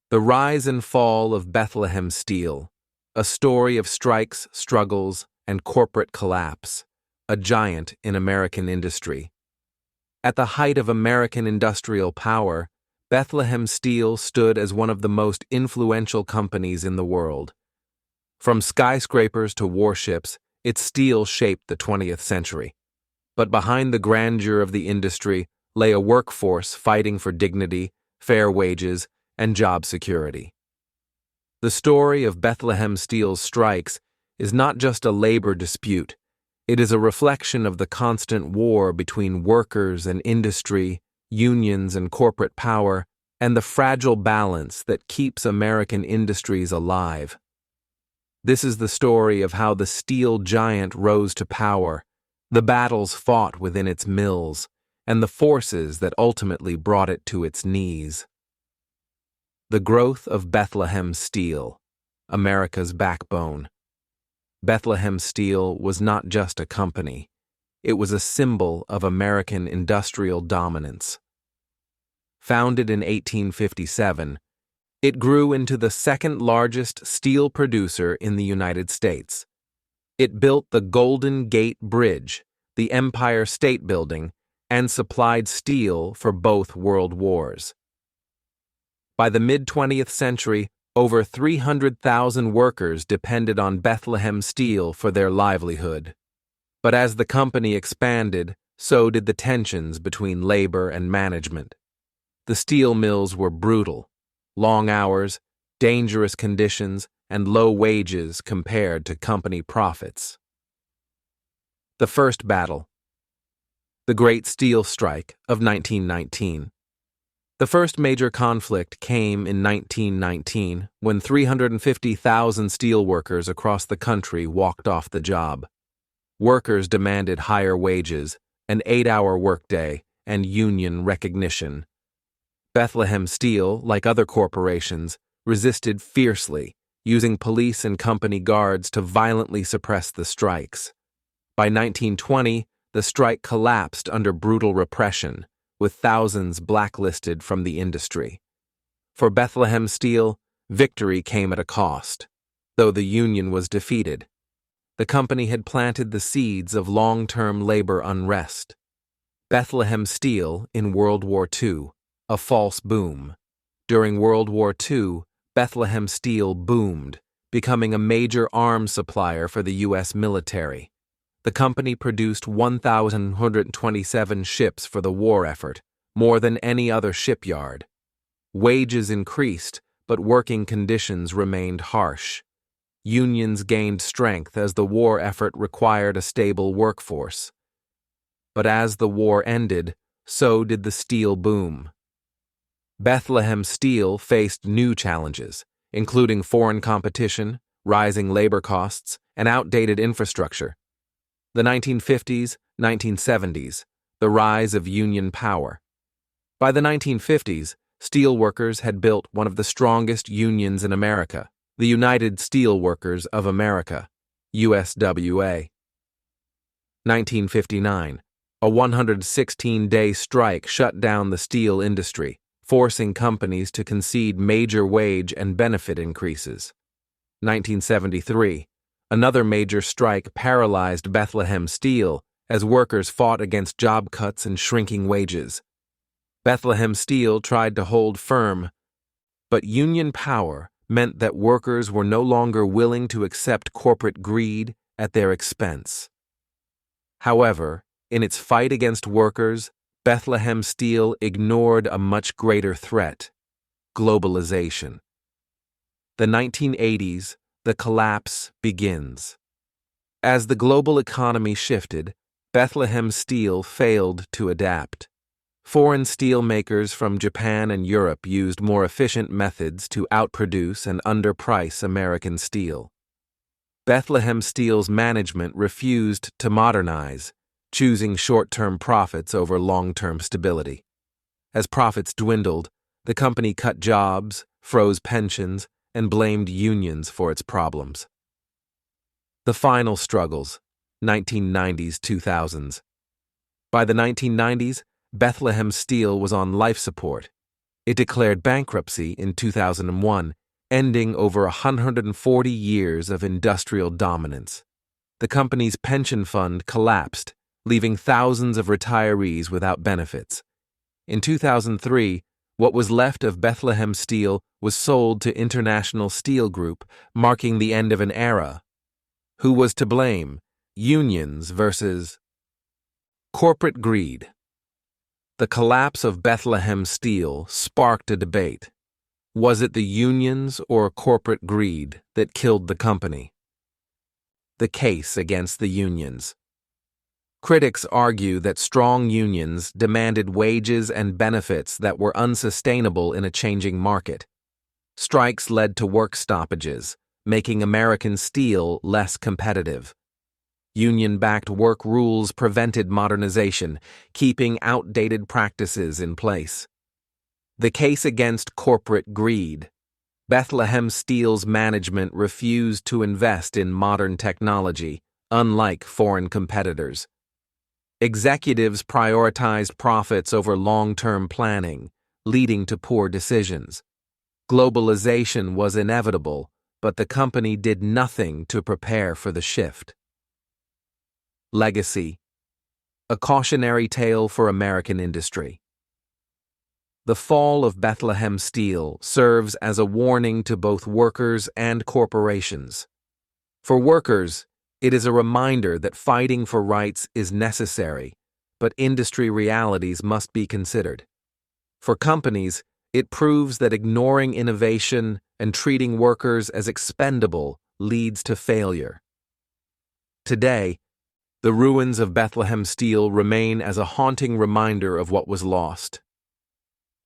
The Rise and Fall of Bethlehem Steel, a story of strikes, struggles, and corporate collapse, a giant in American industry. At the height of American industrial power, Bethlehem Steel stood as one of the most influential companies in the world. From skyscrapers to warships, its steel shaped the 20th century. But behind the grandeur of the industry lay a workforce fighting for dignity, fair wages, and job security. The story of Bethlehem Steel's strikes is not just a labor dispute. It is a reflection of the constant war between workers and industry, unions and corporate power, and the fragile balance that keeps American industries alive. This is the story of how the steel giant rose to power, the battles fought within its mills, and the forces that ultimately brought it to its knees. The growth of Bethlehem Steel, America's backbone. Bethlehem Steel was not just a company. It was a symbol of American industrial dominance. Founded in 1857, it grew into the second-largest steel producer in the United States. It built the Golden Gate Bridge, the Empire State Building, and supplied steel for both world wars. By the mid-20th century, over 300,000 workers depended on Bethlehem Steel for their livelihood. But as the company expanded, so did the tensions between labor and management. The steel mills were brutal. Long hours, dangerous conditions, and low wages compared to company profits. The First Battle. The Great Steel Strike of 1919. The first major conflict came in 1919 when 350,000 steelworkers across the country walked off the job. Workers demanded higher wages, an 8-hour workday, and union recognition. Bethlehem Steel, like other corporations, resisted fiercely, using police and company guards to violently suppress the strikes. By 1920, the strike collapsed under brutal repression, with thousands blacklisted from the industry. For Bethlehem Steel, victory came at a cost, though the union was defeated. The company had planted the seeds of long-term labor unrest. Bethlehem Steel in World War II, a false boom. During World War II, Bethlehem Steel boomed, becoming a major arms supplier for the U.S. military. The company produced 1,127 ships for the war effort, more than any other shipyard. Wages increased, but working conditions remained harsh. Unions gained strength as the war effort required a stable workforce. But as the war ended, so did the steel boom. Bethlehem Steel faced new challenges, including foreign competition, rising labor costs, and outdated infrastructure. The 1950s, 1970s, the rise of union power. By the 1950s, steelworkers had built one of the strongest unions in America, the United Steelworkers of America, USWA. 1959, a 116-day strike shut down the steel industry, forcing companies to concede major wage and benefit increases. 1973, another major strike paralyzed Bethlehem Steel as workers fought against job cuts and shrinking wages. Bethlehem Steel tried to hold firm, but union power meant that workers were no longer willing to accept corporate greed at their expense. However, in its fight against workers, Bethlehem Steel ignored a much greater threat: globalization. The 1980s, the collapse begins. As the global economy shifted, Bethlehem Steel failed to adapt. Foreign steel makers from Japan and Europe used more efficient methods to outproduce and underprice American steel. Bethlehem Steel's management refused to modernize, choosing short-term profits over long-term stability. As profits dwindled, the company cut jobs, froze pensions, and blamed unions for its problems. The final struggles, 1990s-2000s. By the 1990s, Bethlehem Steel was on life support. It declared bankruptcy in 2001, ending over 140 years of industrial dominance. The company's pension fund collapsed, leaving thousands of retirees without benefits. In 2003, what was left of Bethlehem Steel was sold to International Steel Group, marking the end of an era. Who was to blame? Unions versus corporate greed. The collapse of Bethlehem Steel sparked a debate. Was it the unions or corporate greed that killed the company? The case against the unions. Critics argue that strong unions demanded wages and benefits that were unsustainable in a changing market. Strikes led to work stoppages, making American steel less competitive. Union-backed work rules prevented modernization, keeping outdated practices in place. The case against corporate greed. Bethlehem Steel's management refused to invest in modern technology, unlike foreign competitors. Executives prioritized profits over long-term planning, leading to poor decisions. Globalization was inevitable, but the company did nothing to prepare for the shift. Legacy. A cautionary tale for American industry. The fall of Bethlehem Steel serves as a warning to both workers and corporations. For workers, it is a reminder that fighting for rights is necessary, but industry realities must be considered. For companies, it proves that ignoring innovation and treating workers as expendable leads to failure. Today, the ruins of Bethlehem Steel remain as a haunting reminder of what was lost.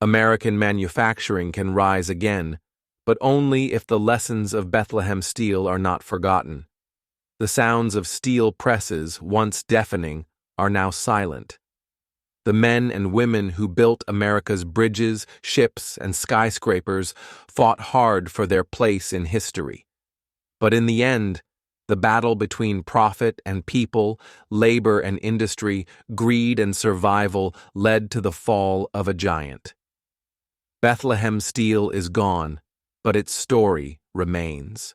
American manufacturing can rise again, but only if the lessons of Bethlehem Steel are not forgotten. The sounds of steel presses, once deafening, are now silent. The men and women who built America's bridges, ships, and skyscrapers fought hard for their place in history. But in the end, the battle between profit and people, labor and industry, greed and survival led to the fall of a giant. Bethlehem Steel is gone, but its story remains.